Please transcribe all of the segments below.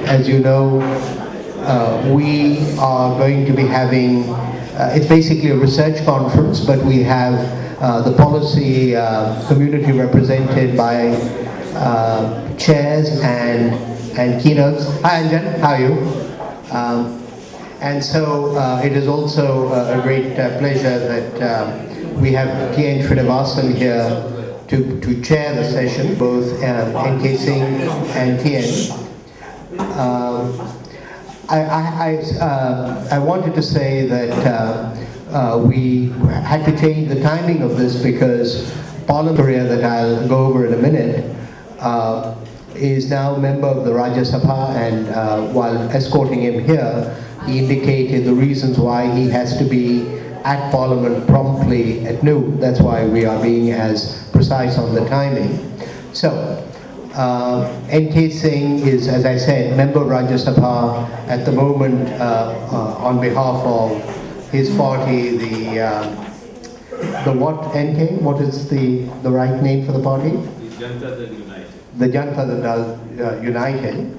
as you know, we are going to be having, it's basically a research conference, but we have the policy community represented by chairs and keynotes. Hi Anjan, how are you? And so it is also a great pleasure that we have TN Srinvasan here to chair the session, both NK Singh and TN. I wanted to say that we had to change the timing of this because Parliament career that I'll go over in a minute is now a member of the Rajya Sabha, and while escorting him here, he indicated the reasons why he has to be at Parliament promptly at noon. That's why we are being as precise on the timing. So, NK Singh is, as I said, member of Rajya Sabha at the moment on behalf of his party, the what, NK? What is the right name for the party? The Janata Dal United. The Janata Dal United.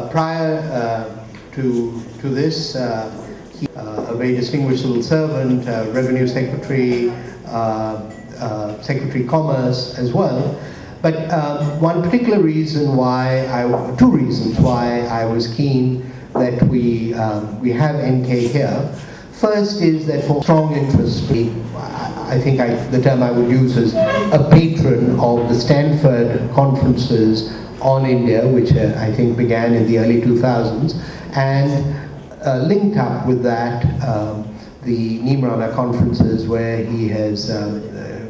Prior to this, a very distinguished civil servant, Revenue Secretary, Secretary Commerce as well. But one particular reason why, two reasons why I was keen that we have NK here. First is that for strong interest, I think the term I would use is a patron of the Stanford conferences on India, which I think began in the early 2000s, and linked up with that the Nimrana conferences where he has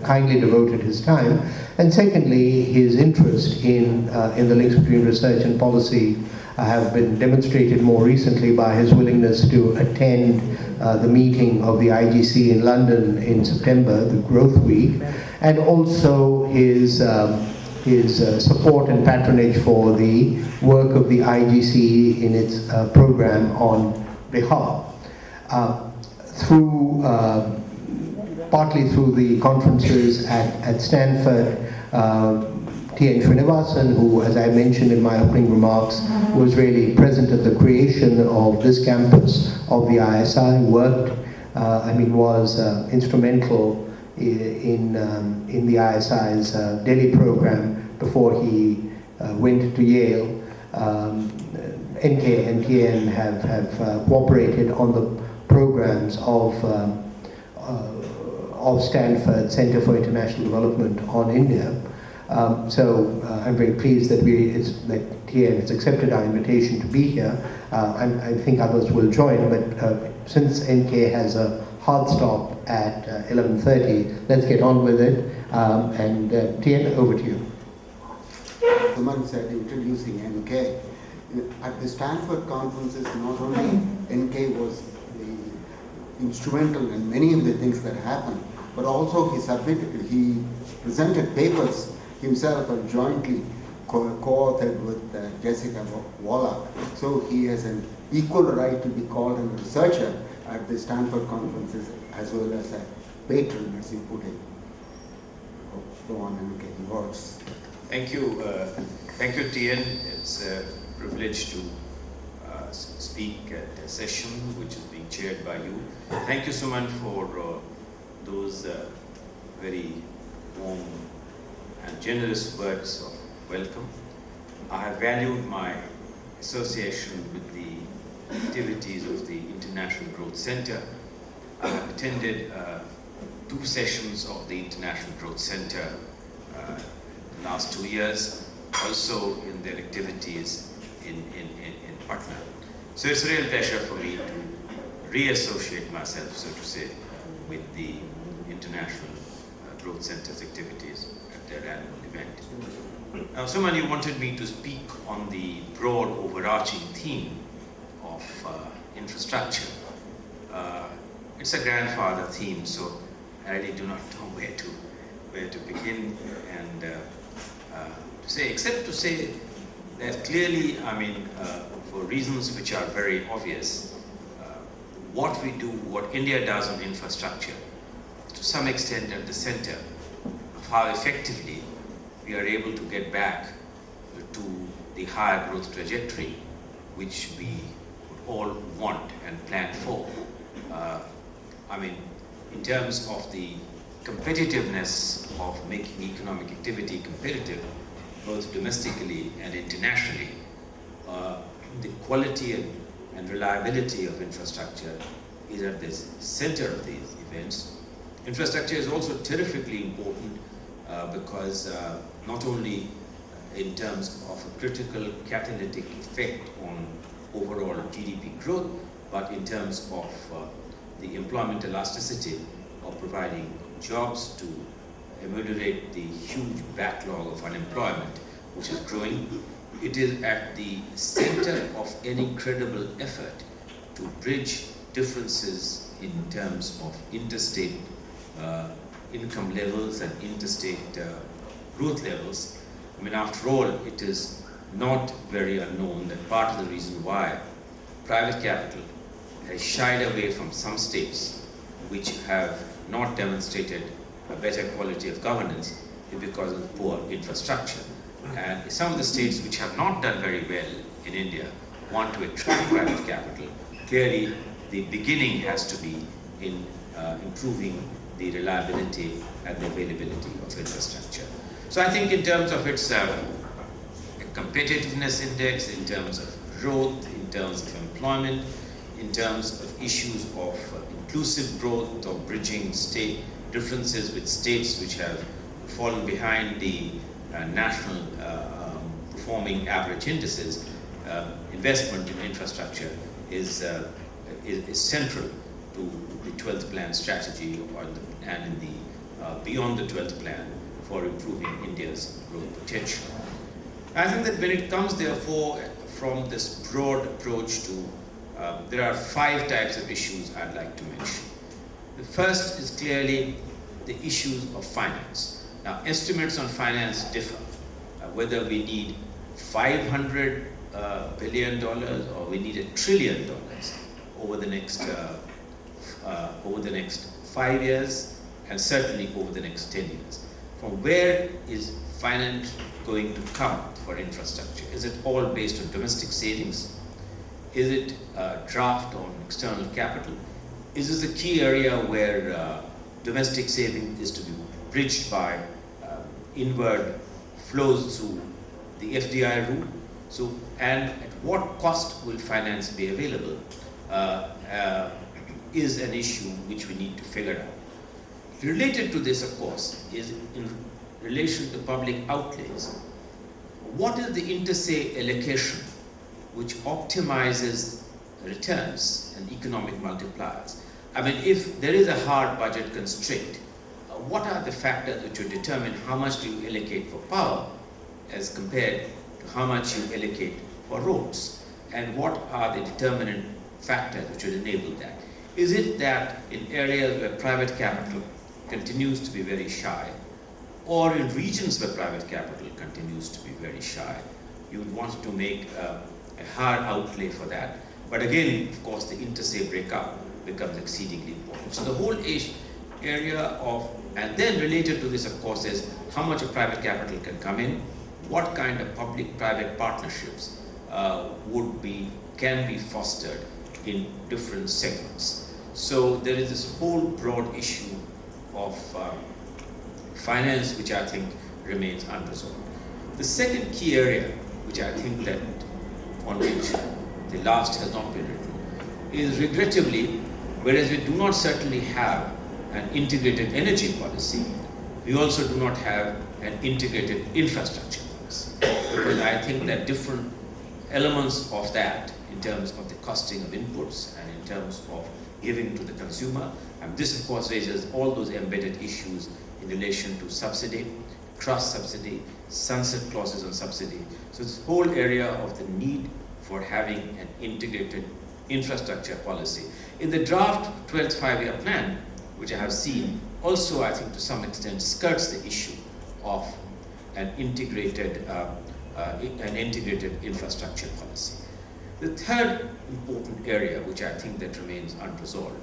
kindly devoted his time, and secondly his interest in the links between research and policy have been demonstrated more recently by his willingness to attend the meeting of the IGC in London in September, the Growth Week, and also his support and patronage for the work of the IGC in its program on Bihar. Partly through the conferences at Stanford, TN Srinivasan, who, as I mentioned in my opening remarks, was really present at the creation of this campus of the ISI, was instrumental in the ISI's Delhi program before he went to Yale. NK and TN have cooperated on the programs of Stanford Center for International Development on India. So I'm very pleased that TN has accepted our invitation to be here. I think others will join, but since NK has a hard stop at 11:30, let's get on with it. And TN, over to you. Someone said introducing NK. At the Stanford conferences, not only NK was instrumental in many of the things that happened, but also he presented papers himself and jointly co-authored with Jessica Wallach. So he has an equal right to be called a researcher at the Stanford conferences as well as a patron, as you put it. Go on, NK, yours. Thank you, TN. It's a privilege to speak at a session which is being chaired by you. Thank you so much for those very warm and generous words of welcome. I have valued my association with the activities of the International Growth Center. I have attended 2 sessions of the International Growth Center the last 2 years, also in their activities in Patna. So it's a real pleasure for me to reassociate myself, so to say, with the International Growth Center's activities at their annual event. Now, someone you wanted me to speak on the broad overarching theme of infrastructure. It's a grandfather theme, so I really do not know where to begin and to say, except to say that clearly, for reasons which are very obvious, what we do, what India does on infrastructure, to some extent at the center of how effectively we are able to get back to the the higher growth trajectory which we would all want and plan for. I mean, in terms of the competitiveness of making economic activity competitive, both domestically and internationally, the quality and reliability of infrastructure is at the center of these events. Infrastructure is also terrifically important because not only in terms of a critical catalytic effect on overall GDP growth, but in terms of the employment elasticity of providing jobs to ameliorate the huge backlog of unemployment which is growing. It is at the center of any credible effort to bridge differences in terms of interstate income levels and interstate growth levels. I mean, after all, it is not very unknown that part of the reason why private capital has shied away from some states which have not demonstrated a better quality of governance is because of poor infrastructure. And some of the states which have not done very well in India want to attract private capital. Clearly, the beginning has to be in improving the reliability and the availability of infrastructure. So I think in terms of its competitiveness index, in terms of growth, in terms of employment, in terms of issues of inclusive growth or bridging state differences with states which have fallen behind the national performing average indices, investment in infrastructure is central to the 12th plan strategy and in the beyond the 12th plan for improving India's growth potential. I think that when it comes, therefore, from this broad approach to, there are 5 types of issues I'd like to mention. The first is clearly the issues of finance. Now, estimates on finance differ, whether we need $500 billion or we need $1 trillion over the next 5 years and certainly over the next 10 years. From where is finance going to come for infrastructure? Is it all based on domestic savings? Is it draft on external capital? Is this a key area where domestic saving is to be bridged by inward flows through the FDI route? So, and at what cost will finance be available is an issue which we need to figure out. Related to this, of course, is in relation to public outlays. What is the inter-se allocation which optimizes returns and economic multipliers? I mean, if there is a hard budget constraint, what are the factors which will determine how much do you allocate for power as compared to how much you allocate for roads? And what are the determinant factors which will enable that? Is it that in areas where private capital continues to be very shy, or in regions where private capital continues to be very shy, you would want to make a hard outlay for that? But again, of course, the inter-se breakup becomes exceedingly important. So the whole area of, and then related to this, of course, is how much of private capital can come in, what kind of public-private partnerships can be fostered in different segments. So there is this whole broad issue of finance which I think remains unresolved. The second key area which I think that on which the last has not been written is, regrettably, whereas we do not certainly have an integrated energy policy, we also do not have an integrated infrastructure policy. Because I think that different elements of that in terms of the costing of inputs and in terms of giving to the consumer, and this of course raises all those embedded issues in relation to subsidy, cross-subsidy, sunset clauses on subsidy. So this whole area of the need for having an integrated infrastructure policy. In the draft 12th five-year plan, which I have seen, also I think to some extent skirts the issue of an integrated infrastructure policy. The third important area which I think that remains unresolved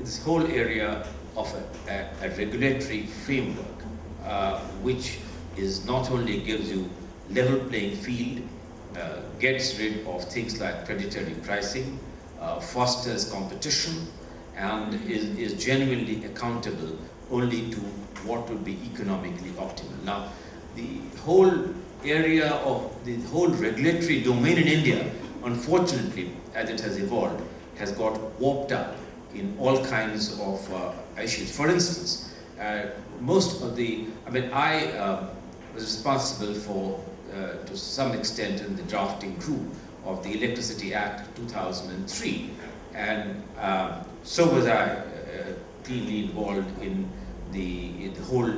is this whole area of a regulatory framework which is not only gives you level playing field, gets rid of things like predatory pricing, fosters competition, and is genuinely accountable only to what would be economically optimal. Now, the whole area of the whole regulatory domain in India, unfortunately, as it has evolved, has got warped up in all kinds of issues. For instance, most of the, I was responsible for, to some extent, in the drafting group of the Electricity Act 2003, and so was I keenly involved in the whole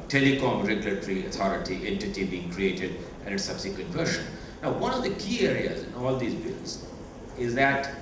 telecom regulatory authority entity being created and its subsequent version. Now, one of the key areas in all these bills is that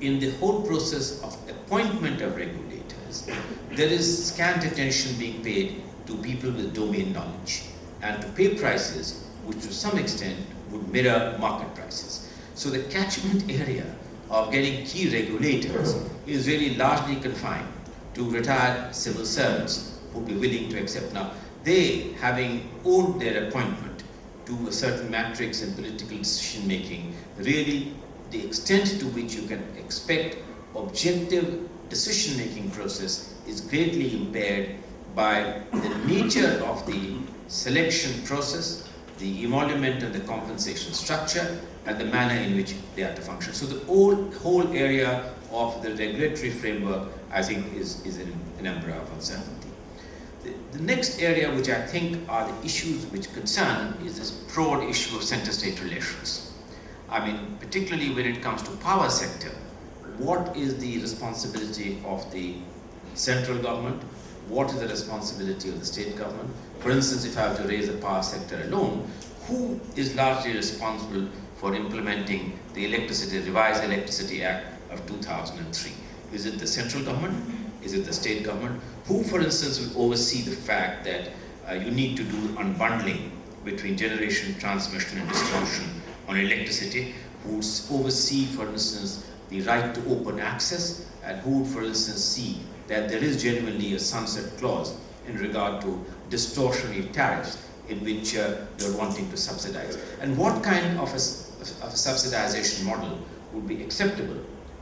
in the whole process of appointment of regulators, there is scant attention being paid to people with domain knowledge and to pay prices which to some extent would mirror market prices. So the catchment area of getting key regulators is really largely confined to retired civil servants who would be willing to accept. Now, they, having owed their appointment to a certain matrix in political decision making, really the extent to which you can expect objective decision making process is greatly impaired by the nature of the selection process, the emolument and the compensation structure, and the manner in which they are to function. So the whole area of the regulatory framework, I think, is an embryo of uncertainty. The next area which I think are the issues which concern is this broad issue of center-state relations. Particularly when it comes to power sector, what is the responsibility of the central government? What is the responsibility of the state government? For instance, if I have to raise the power sector alone, who is largely responsible for implementing the Revised Electricity Act of 2003? Is it the central government? Is it the state government? Who, for instance, will oversee the fact that you need to do unbundling between generation, transmission, and distribution on electricity? Who would oversee, for instance, the right to open access? And who would, for instance, see that there is genuinely a sunset clause in regard to distortionary tariffs in which you're wanting to subsidize? And what kind of a subsidization model would be acceptable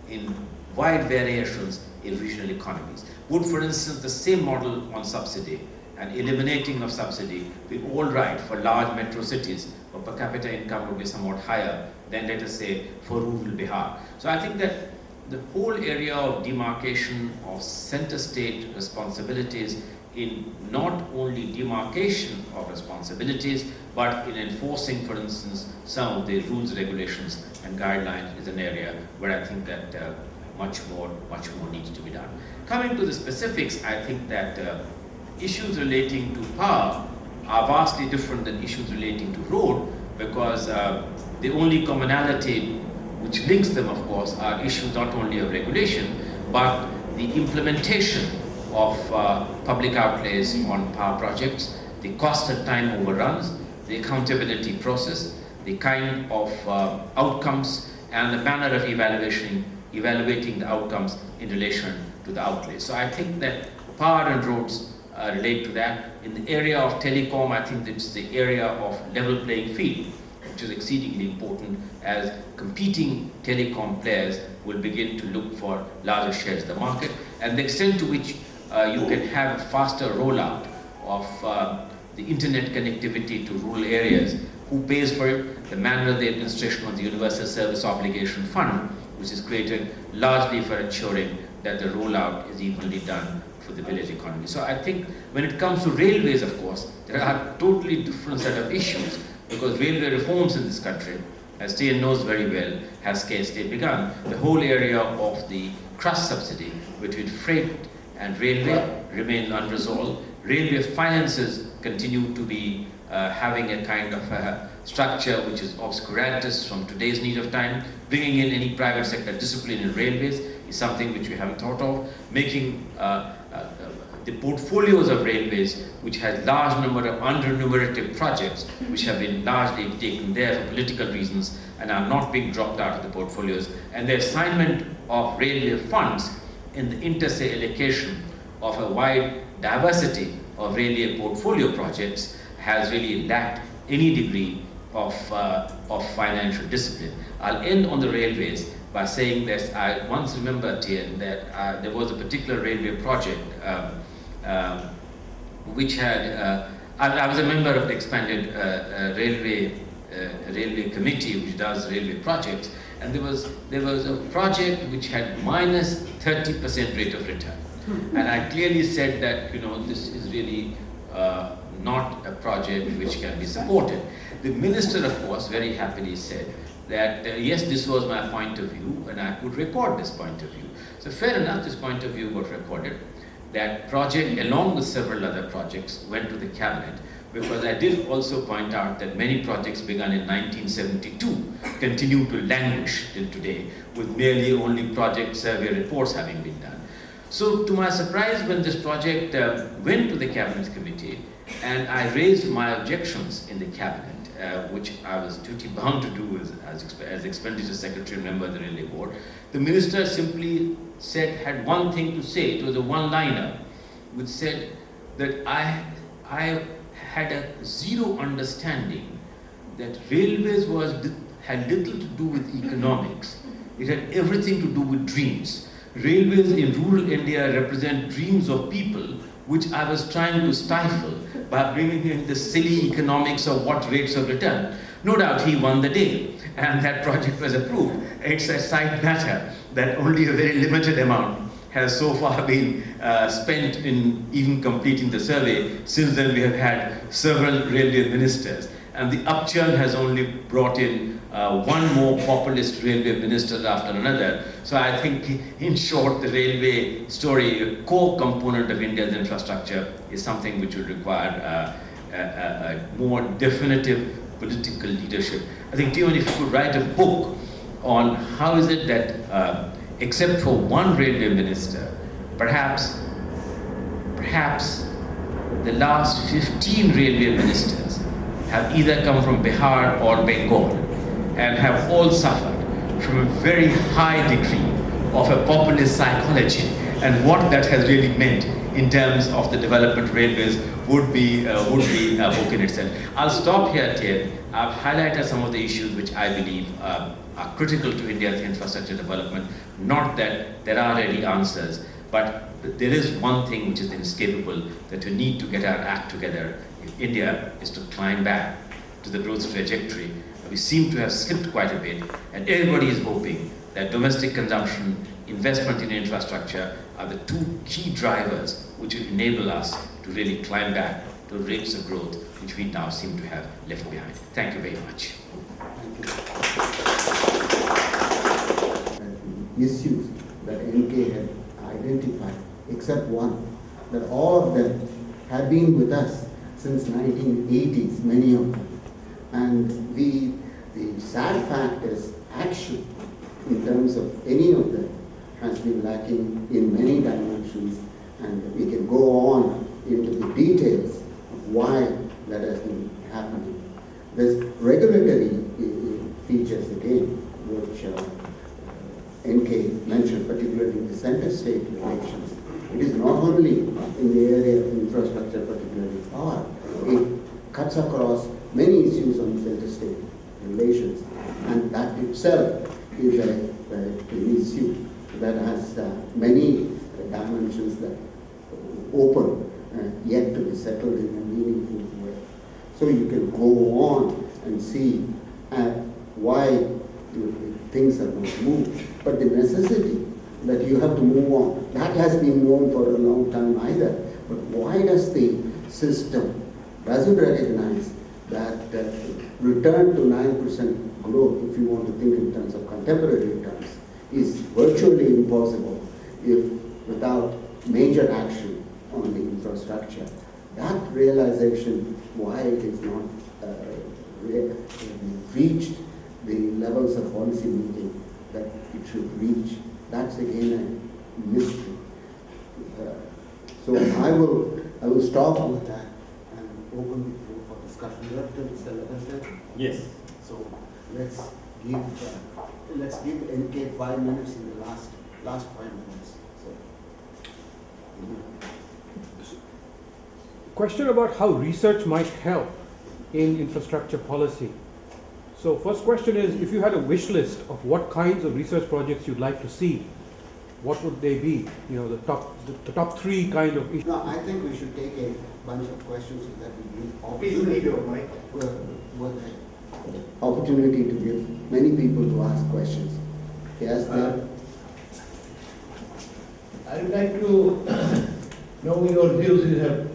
in wide variations in regional economies? Would, for instance, the same model on subsidy and eliminating of subsidy be all right for large metro cities where per capita income would be somewhat higher than, let us say, for rural Bihar? So I think that the whole area of demarcation of center-state responsibilities in not only demarcation of responsibilities, but in enforcing, for instance, some of the rules, regulations, and guidelines is an area where I think that much more needs to be done. Coming to the specifics, I think that issues relating to power are vastly different than issues relating to road, because the only commonality which links them, of course, are issues not only of regulation, but the implementation of public outlays on power projects, the cost and time overruns, the accountability process, the kind of outcomes, and the manner of evaluating the outcomes in relation to the outlays. So I think that power and roads relate to that. In the area of telecom, I think it's the area of level playing field, which is exceedingly important, as competing telecom players will begin to look for larger shares of the market, and the extent to which you can have a faster rollout of the internet connectivity to rural areas. Who pays for it? The manner of the administration of the Universal Service Obligation Fund, which is created largely for ensuring that the rollout is evenly done for the village economy. So I think when it comes to railways, of course, there are totally different set of issues, because railway reforms in this country, as TN knows very well, has scarcely begun. The whole area of the cross subsidy between freight and railway remains unresolved. Railway finances continue to be having a kind of a structure which is obscurantist from today's need of time. Bringing in any private sector discipline in railways is something which we haven't thought of. Making the portfolios of railways, which has large number of under-numerated projects, which have been largely taken there for political reasons and are not being dropped out of the portfolios, and the assignment of railway funds in the inter-se allocation of a wide diversity of railway portfolio projects has really lacked any degree of financial discipline. I'll end on the railways by saying that I once remember, Tien, that there was a particular railway project which had, I was a member of the expanded railway committee which does railway projects, and there was a project which had minus 30% rate of return. And I clearly said that, this is really not a project which can be supported. The minister, of course, very happily said that, yes, this was my point of view, and I could record this point of view. So fair enough, this point of view got recorded. That project, along with several other projects, went to the cabinet, because I did also point out that many projects begun in 1972 continue to languish till today, with merely only project survey reports having been done. So to my surprise, when this project went to the cabinet committee, and I raised my objections in the cabinet, which I was duty bound to do as expenditure secretary and member of the railway board, the minister simply had one thing to say. It was a one-liner, which said that I had a zero understanding that railways had little to do with economics. It had everything to do with dreams. Railways in rural India represent dreams of people, which I was trying to stifle by bringing in the silly economics of what rates of return. No doubt he won the day, and that project was approved. It's a side matter that only a very limited amount has so far been spent in even completing the survey. Since then, we have had several railway ministers, and the upturn has only brought in one more populist railway minister after another. So I think, in short, the railway story, a core component of India's infrastructure, is something which will require a more definitive political leadership. I think, Tion, if you could write a book on how is it that, except for one railway minister, perhaps the last 15 railway ministers have either come from Bihar or Bengal, and have all suffered from a very high degree of a populist psychology, and what that has really meant in terms of the development railways would be a book in itself. I'll stop here, Ted. I've highlighted some of the issues which I believe are critical to India's infrastructure development. Not that there are any answers, but there is one thing which is inescapable, that we need to get our act together if India is to climb back to the growth trajectory. We seem to have slipped quite a bit, and everybody is hoping that domestic consumption, investment in infrastructure are the two key drivers which will enable us to really climb back to rates of growth which we now seem to have left behind. Thank you very much. Issues that NK had identified, except one, that all of them have been with us since 1980s, many of them. And the sad fact is, action in terms of any of them has been lacking in many dimensions, and we can go on into the details of why that has been happening. There's regulatory features again, which NK mentioned, particularly in the center-state relations. It is not only in the area of infrastructure, particularly power. It cuts across many issues on center-state relations, and that itself is an issue that has many dimensions that open, yet to be settled in a meaningful way. So you can go on and see why things have not moved, but the necessity that you have to move on, that has been known for a long time either. But why does the system doesn't recognize that return to 9% growth, if you want to think in terms of contemporary terms, is virtually impossible if without major action on the infrastructure. That realization why it is not reached the levels of policy making that it should reach, that's again a mystery. So I will stop with that and open the floor for discussion. You have till it's 11:30? Yes. So let's give NK 5 minutes in the last 5 minutes. So, Question about how research might help in infrastructure policy. So first question is, if you had a wish list of what kinds of research projects you'd like to see, what would they be? You know, the top three kind of issues. No, I think we should take a bunch of questions so that we give opportunity to give many people to ask questions. Yes, there. I would like to know your views. You have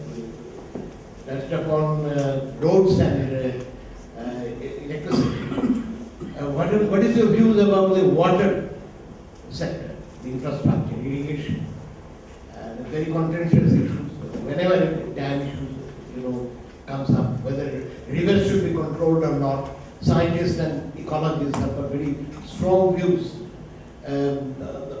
touched upon roads and electricity. What is your views about the water sector, the infrastructure, irrigation, very contentious issues? Whenever dam issues, comes up, whether rivers should be controlled or not, scientists and ecologists have got very strong views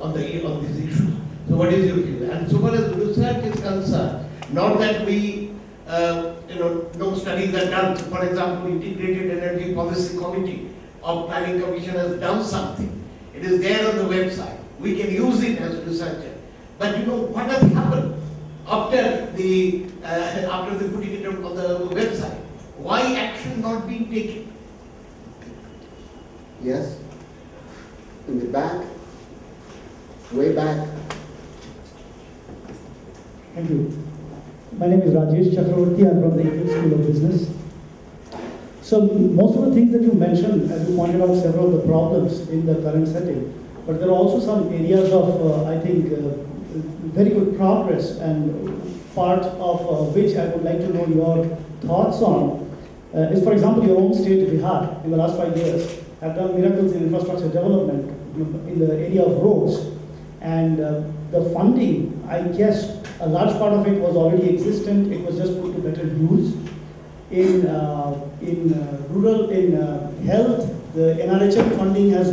on these issues. So what is your view? And so far as research is concerned, not that we, no studies are done. For example, Integrated Energy Policy Committee of Planning Commission has done something. It is there on the website. We can use it as researchers. But what has happened after the putting it on the website? Why action not being taken? Yes. In the back. Way back. Thank you. My name is Rajesh Chakravarti. I'm from the Indian School of Business. So most of the things that you mentioned, as you pointed out, several of the problems in the current setting, but there are also some areas of, I think, very good progress, and part of which I would like to know your thoughts on is, for example, your own state, Bihar, in the last 5 years, have done miracles in infrastructure development in the area of roads. And the funding, I guess, a large part of it was already existent. It was just put to better use. In health, the NRHM funding has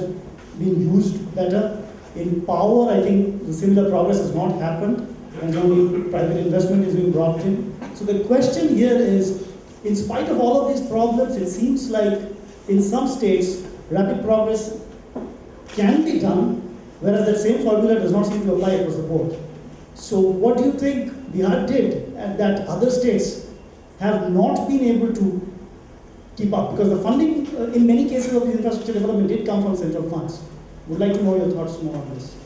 been used better. In power, I think the similar progress has not happened, and only private investment is being brought in. So the question here is, in spite of all of these problems, it seems like in some states, rapid progress can be done, whereas that same formula does not seem to apply across the board. So what do you think Bihar did and that other states have not been able to keep up? Because the funding in many cases of the infrastructure development did come from central funds. Would like to know your thoughts more on this.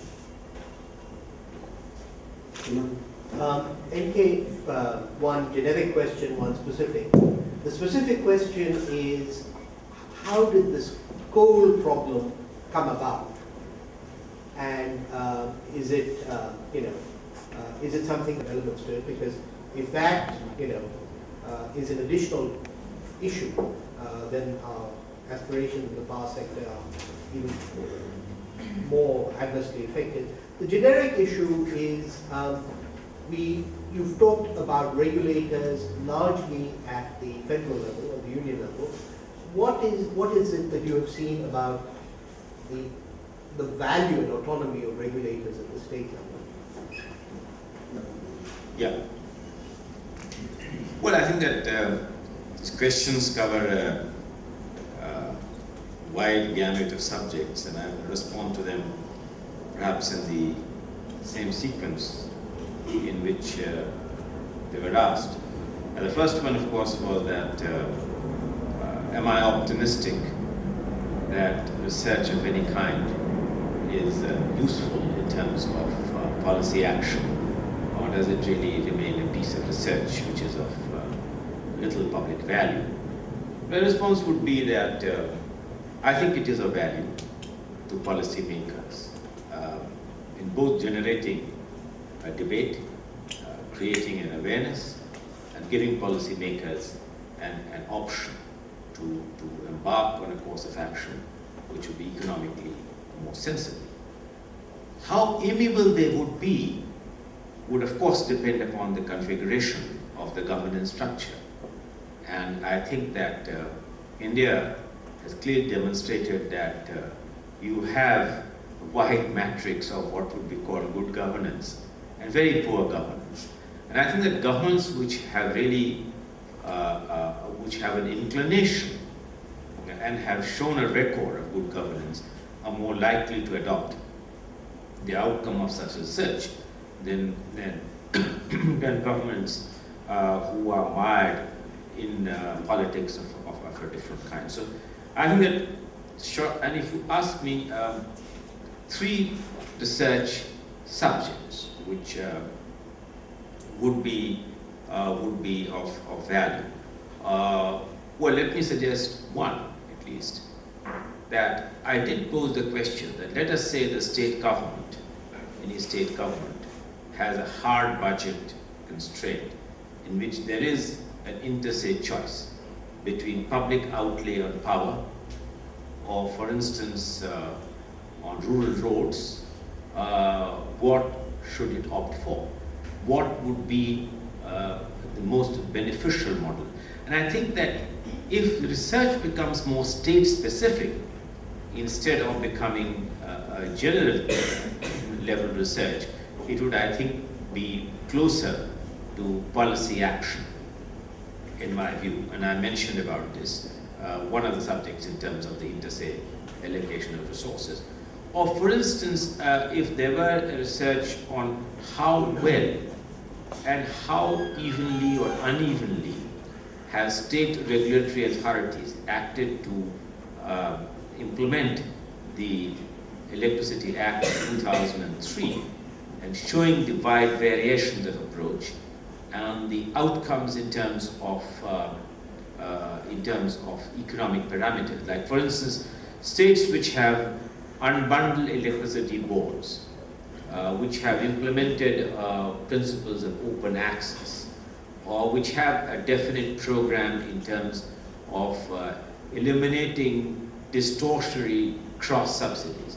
NK, one generic question, one specific. The specific question is, how did this coal problem come about? And is it something that elements to it? Because if that, is an additional issue, then our aspirations in the power sector are even more adversely affected. The generic issue is, you've talked about regulators largely at the federal level, or the union level. What is it that you have seen about the value and autonomy of regulators at the state level? Yeah. Well, I think that these questions cover a wide gamut of subjects, and I will respond to them perhaps in the same sequence in which they were asked. And the first one, of course, was that am I optimistic that research of any kind is useful in terms of policy action, or does it really remain a piece of research which is of little public value? The response would be that I think it is of value to policymakers in both generating a debate, creating an awareness, and giving policymakers an option to embark on a course of action which would be economically more sensible. How amiable they would be would of course depend upon the configuration of the governance structure. And I think that India has clearly demonstrated that you have a wide matrix of what would be called good governance and very poor governance. And I think that governments which have really, which have an inclination and have shown a record of good governance are more likely to adopt the outcome of such research than governments who are mired in politics of a different kind. So I think that, and if you ask me, 3 research subjects which would be of value. Well, let me suggest one at least. That I did pose the question that let us say the state government, any state government, has a hard budget constraint in which there is an interstate choice between public outlay on power, or for instance on rural roads, what should it opt for? What would be the most beneficial model? And I think that if research becomes more state specific, instead of becoming a general level research, it would, I think, be closer to policy action, in my view. And I mentioned about this, one of the subjects in terms of the interstate allocation of resources. Or for instance, if there were a research on how well and how evenly or unevenly have state regulatory authorities acted to implement the Electricity Act of 2003, and showing the wide variations of approach and the outcomes in terms of economic parameters. Like for instance, states which have unbundled electricity boards, which have implemented principles of open access, or which have a definite program in terms of eliminating distortionary cross subsidies.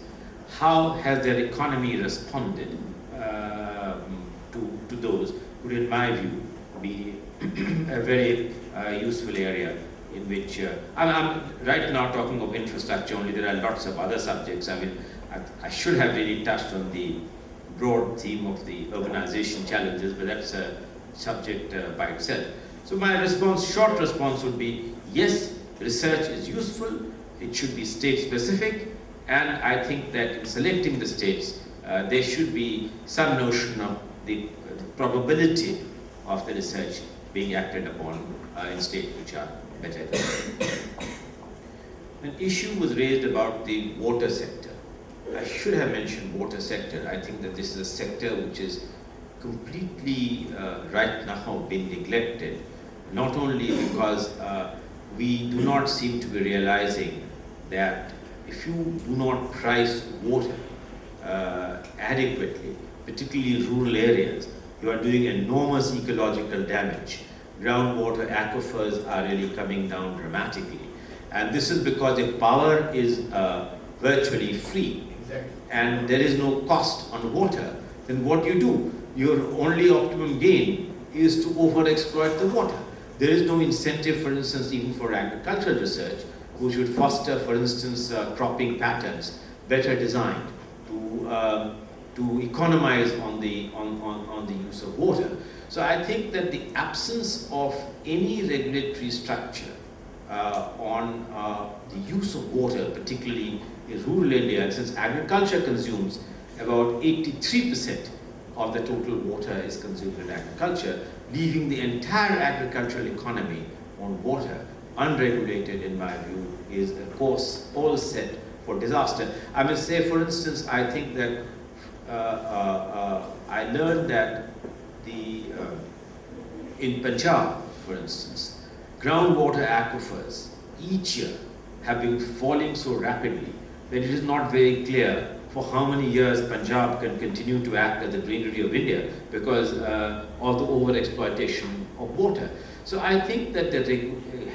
How has their economy responded to those would, in my view, be a very useful area in which I'm right now talking of infrastructure only. There are lots of other subjects. I mean, I should have really touched on the broad theme of the urbanization challenges, but that's a subject by itself. So my response, short response would be, yes, research is useful, it should be state specific, and I think that in selecting the states, there should be some notion of the probability of the research being acted upon in states which are better. An issue was raised about the water sector. I should have mentioned water sector. I think that this is a sector which is completely right now being neglected, not only because we do not seem to be realizing that if you do not price water adequately, particularly in rural areas, you are doing enormous ecological damage. Groundwater aquifers are really coming down dramatically. And this is because the power is virtually free. Exactly. And there is no cost on water. Then what you do? Your only optimum gain is to overexploit the water. There is no incentive, for instance, even for agricultural research, which would foster, for instance, cropping patterns, better designed to economize on the use of water. So I think that the absence of any regulatory structure on the use of water, particularly in rural India, and since agriculture consumes about 83% of the total water is consumed in agriculture, leaving the entire agricultural economy on water unregulated, in my view, is a course all set for disaster. I will say, for instance, I think that I learned that in Punjab, for instance, groundwater aquifers each year have been falling so rapidly that it is not very clear for how many years Punjab can continue to act as the greenery of India because of the overexploitation of water. So I think that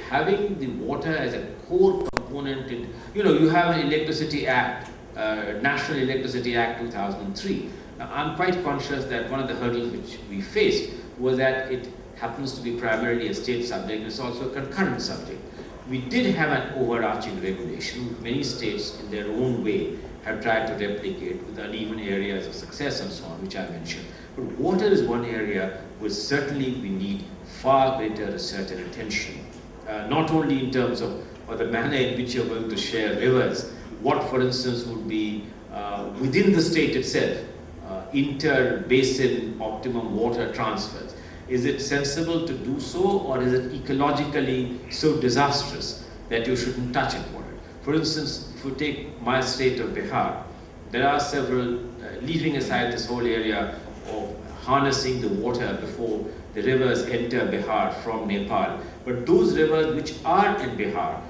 having the water as a core component in, you have an Electricity Act, National Electricity Act 2003. Now, I'm quite conscious that one of the hurdles which we faced was that it happens to be primarily a state subject, it's also a concurrent subject. We did have an overarching regulation. Many states, in their own way, have tried to replicate with uneven areas of success and so on, which I mentioned. But water is one area where certainly we need far greater research and attention, not only in terms of the manner in which you're going to share rivers, what, for instance, would be within the state itself, inter-basin optimum water transfers. Is it sensible to do so, or is it ecologically so disastrous that you shouldn't touch it, water? For instance, if you take my state of Bihar, there are several, leaving aside this whole area of harnessing the water before the rivers enter Bihar from Nepal, but those rivers which are in Bihar,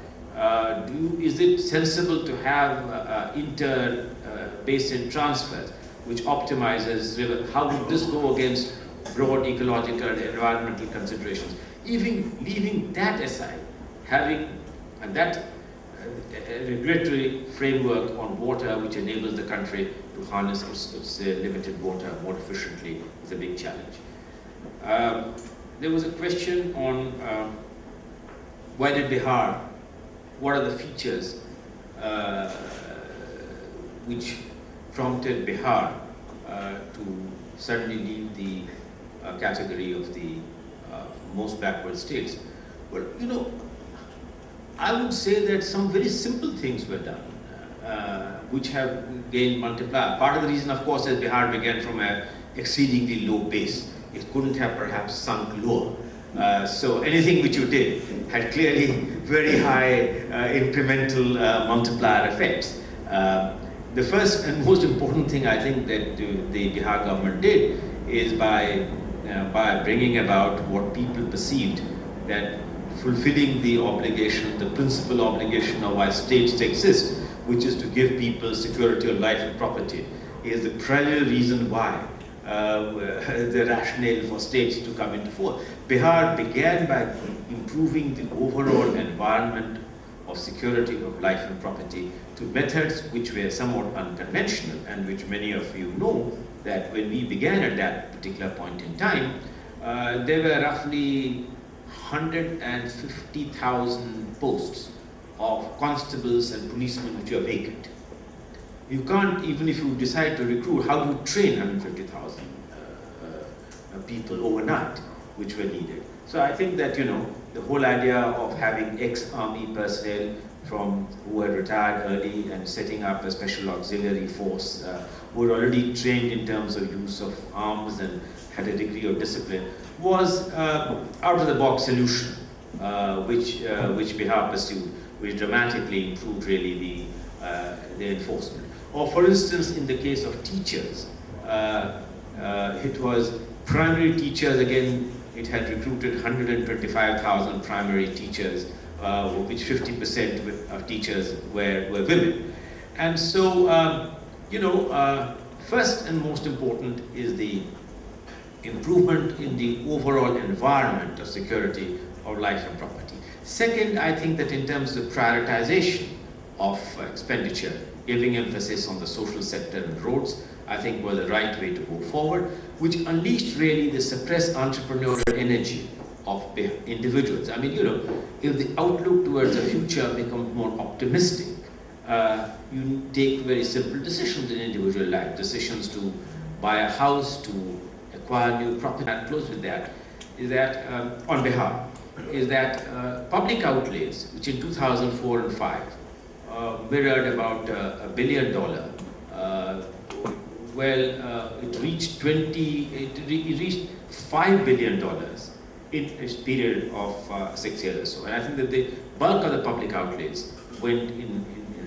is it sensible to have inter-basin transfers which optimizes river? How would this go against broad ecological and environmental considerations? Even leaving that aside, having that regulatory framework on water which enables the country to harness its limited water more efficiently is a big challenge. There was a question on why did Bihar, what are the features which prompted Bihar to suddenly leave the category of the most backward states? Well, you know, I would say that some very simple things were done, which have gained multiplier. Part of the reason, of course, is Bihar began from an exceedingly low base. It couldn't have perhaps sunk lower. So anything which you did had clearly very high incremental multiplier effects. The first and most important thing I think that the Bihar government did is by bringing about what people perceived that fulfilling the obligation, the principal obligation of why states exist, which is to give people security of life and property, is the primary reason why the rationale for states to come into force. Bihar began by improving the overall environment of security of life and property to methods which were somewhat unconventional and which many of you know that when we began at that particular point in time, there were roughly 150,000 posts of constables and policemen which were vacant. You can't, even if you decide to recruit, how do you train 150,000 people overnight, which were needed? So I think that, you know, the whole idea of having ex-army personnel who had retired early and setting up a special auxiliary force, who were already trained in terms of use of arms and had a degree of discipline, was out-of-the-box solution, which Bihar pursued, which dramatically improved really the enforcement. Or for instance, in the case of teachers, it was primary teachers, again, it had recruited 125,000 primary teachers, which 50% of teachers were women. And so, first and most important is the improvement in the overall environment of security of life and property. Second, I think that in terms of prioritization of expenditure, giving emphasis on the social sector and roads, I think was the right way to go forward, which unleashed really the suppressed entrepreneurial energy of individuals. I mean, you know, if the outlook towards the future becomes more optimistic, you take very simple decisions in individual life, decisions to buy a house, to acquire new property. And close with that is that, on behalf, is that public outlays, which in 2004 and 5 mirrored about $1 billion, it reached $5 billion in a period of 6 years or so. And I think that the bulk of the public outlays went in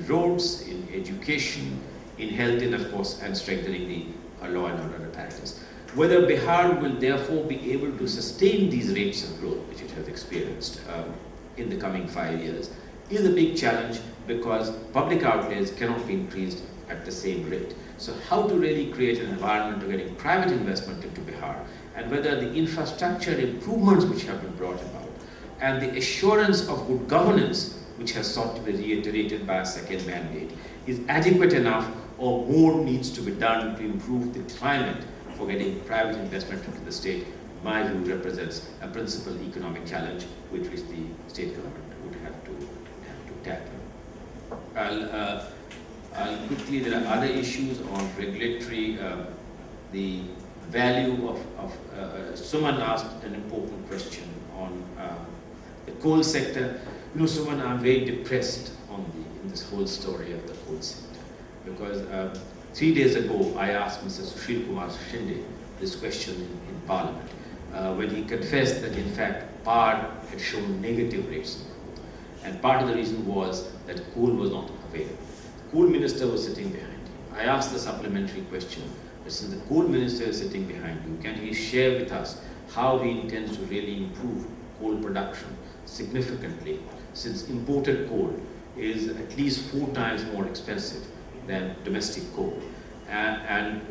roads, in education, in health, and of course, and strengthening the law and order apparatus. Whether Bihar will therefore be able to sustain these rates of growth which it has experienced in the coming 5 years is a big challenge, because public outlays cannot be increased at the same rate. So how to really create an environment of getting private investment into Bihar, and whether the infrastructure improvements which have been brought about and the assurance of good governance which has sought to be reiterated by a second mandate is adequate enough, or more needs to be done to improve the climate for getting private investment into the state, my view represents a principal economic challenge which the state government would have to tackle. I'll quickly, there are other issues on regulatory, the value of Suman asked an important question on the coal sector. You know, Suman, I'm very depressed in this whole story of the coal sector, because 3 days ago I asked Mr. Sushil Kumar Shinde this question in Parliament, when he confessed that in fact PAR had shown negative rates of growth. And part of the reason was that coal was not available. The coal minister was sitting behind you. I asked the supplementary question, but since the coal minister is sitting behind you, can he share with us how he intends to really improve coal production significantly, since imported coal is at least 4 times more expensive than domestic coal, and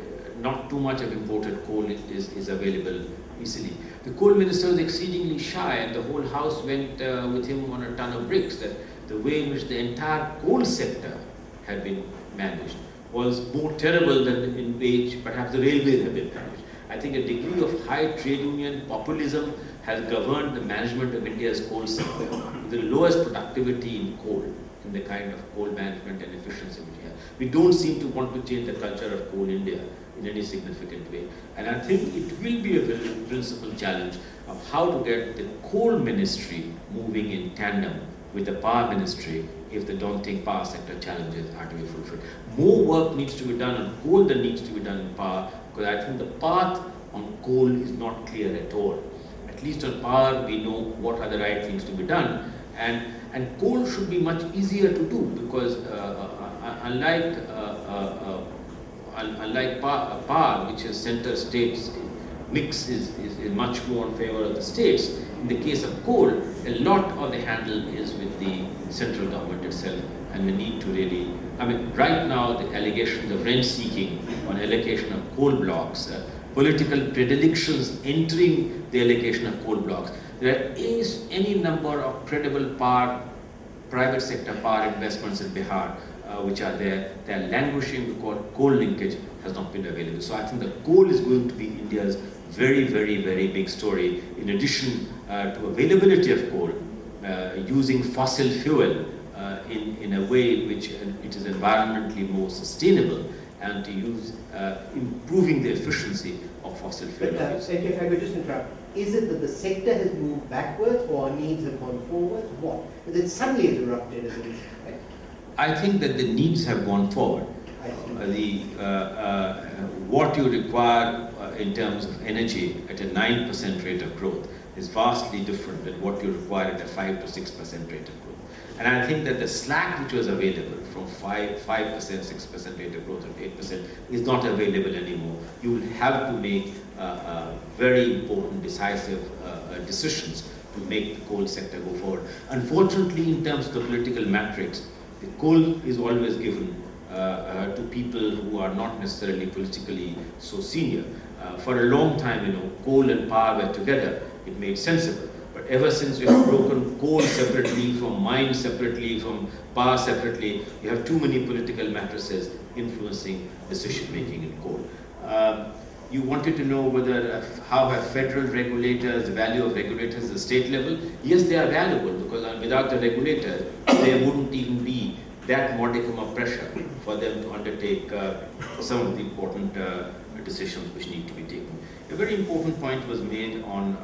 not too much of imported coal is available easily. The coal minister was exceedingly shy, and the whole house went with him on a ton of bricks, that the way in which the entire coal sector had been managed was more terrible than in which perhaps the railways have been managed. I think a degree of high trade union populism has governed the management of India's coal sector, with the lowest productivity in coal, in the kind of coal management and efficiency which we have. We don't seem to want to change the culture of Coal India in any significant way. And I think it will be a very principal challenge of how to get the coal ministry moving in tandem with the power ministry if the daunting power sector challenges are to be fulfilled. More work needs to be done on coal than needs to be done in power, because I think the path on coal is not clear at all. At least on power, we know what are the right things to be done. And coal should be much easier to do, because unlike power, which is center states mix is much more in favor of the states, in the case of coal, a lot of the handle is with the central government itself, and we need to really, I mean, right now the allegations of rent seeking on allocation of coal blocks, political predilections entering the allocation of coal blocks. There is any number of credible private sector power investments in Bihar which are there. They are languishing because coal linkage has not been available. So I think that coal is going to be India's very, very, very big story, in addition to availability of coal, using fossil fuel in a way in which it is environmentally more sustainable, and to use improving the efficiency of fossil fuel. But, if I could just interrupt, is it that the sector has moved backwards, or our needs have gone forward? What? But it suddenly has erupted as an issue, right? I think that the needs have gone forward. What you require in terms of energy at a 9% rate of growth is vastly different than what you require at a 5 to 6% rate of growth. And I think that the slack which was available from 5%, 6% rate of growth, or 8% is not available anymore. You will have to make very important, decisive decisions to make the coal sector go forward. Unfortunately, in terms of the political matrix, the coal is always given to people who are not necessarily politically so senior. For a long time, coal and power were together. It made sensible. But ever since you have broken coal separately, from mines separately, from power separately, you have too many political matrices influencing decision making in coal. You wanted to know whether how have federal regulators, the value of regulators at the state level? Yes, they are valuable, because without the regulators, there wouldn't even be that modicum of pressure for them to undertake some of the important decisions which need to be taken. A very important point was made on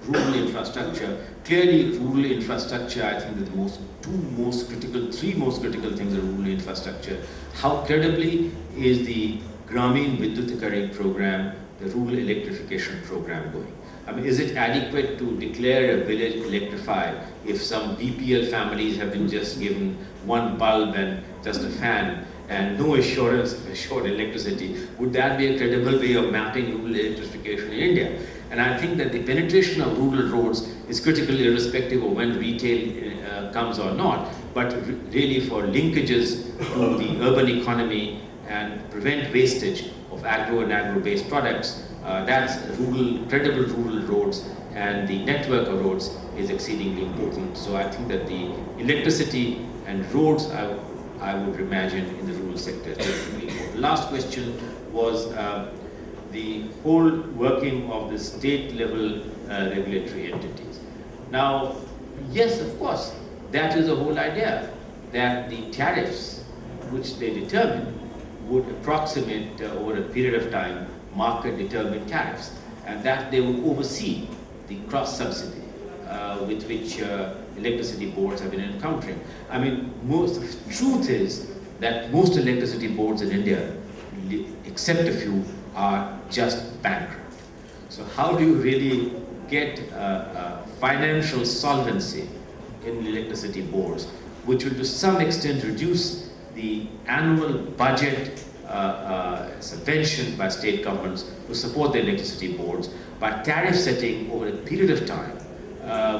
rural infrastructure. Clearly, rural infrastructure, I think, that the three most critical things are rural infrastructure. How credibly is the Gramin Vidyutikari program, the rural electrification program, going? I mean, is it adequate to declare a village electrified if some BPL families have been just given one bulb and just a fan and no assurance of assured electricity? Would that be a credible way of mapping rural electrification in India? And I think that the penetration of rural roads is critical, irrespective of when retail comes or not, but really for linkages to the urban economy and prevent wastage of agro and agro-based products. That's credible rural roads, and the network of roads is exceedingly important. So I think that the electricity and roads, I would imagine, in the rural sector is definitely important. The last question was the whole working of the state level regulatory entities. Now, yes, of course, that is the whole idea, that the tariffs which they determine would approximate over a period of time market-determined tariffs, and that they would oversee the cross-subsidy with which electricity boards have been encountering. I mean, the truth is that most electricity boards in India, except a few, are just bankrupt. So how do you really get financial solvency in electricity boards, which will to some extent reduce the annual budget subvention by state governments to support the electricity boards by tariff setting over a period of time,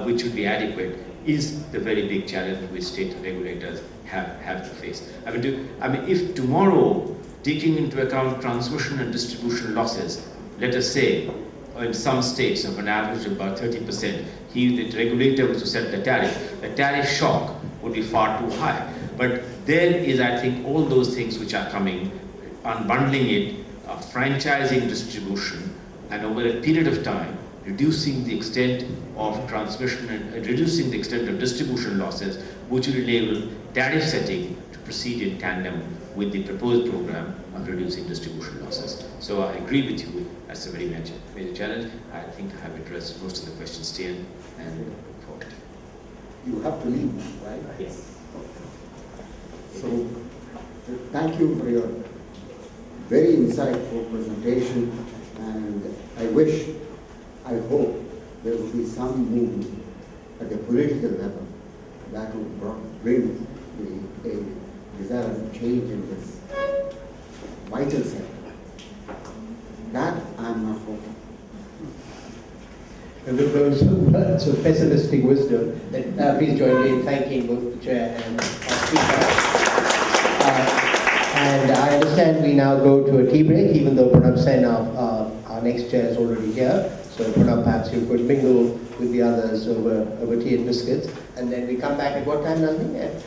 which would be adequate, is the very big challenge which state regulators have to face. I mean, if tomorrow, taking into account transmission and distribution losses, let us say, in some states of an average of about 30%, the regulator was to set the tariff shock would be far too high. But there is, I think, all those things which are coming, unbundling it, franchising distribution, and over a period of time, reducing the extent of transmission and reducing the extent of distribution losses, which will enable tariff setting to proceed in tandem with the proposed program of reducing distribution losses. So I agree with you, that's a very major challenge. I think I have addressed most of the questions, Tian, and look forward. You have to leave, right? Yes. So, thank you for your very insightful presentation, and I hope there will be some movement at the political level that will bring a desired change in this vital sector. That I'm not hoping. And with those words of pessimistic wisdom, please join me in thanking both the chair and our speaker. And I understand we now go to a tea break, even though Pranab Sen, our next chair, is already here. So Pranab, perhaps you could mingle with the others over tea and biscuits. And then we come back at what time, Nandini?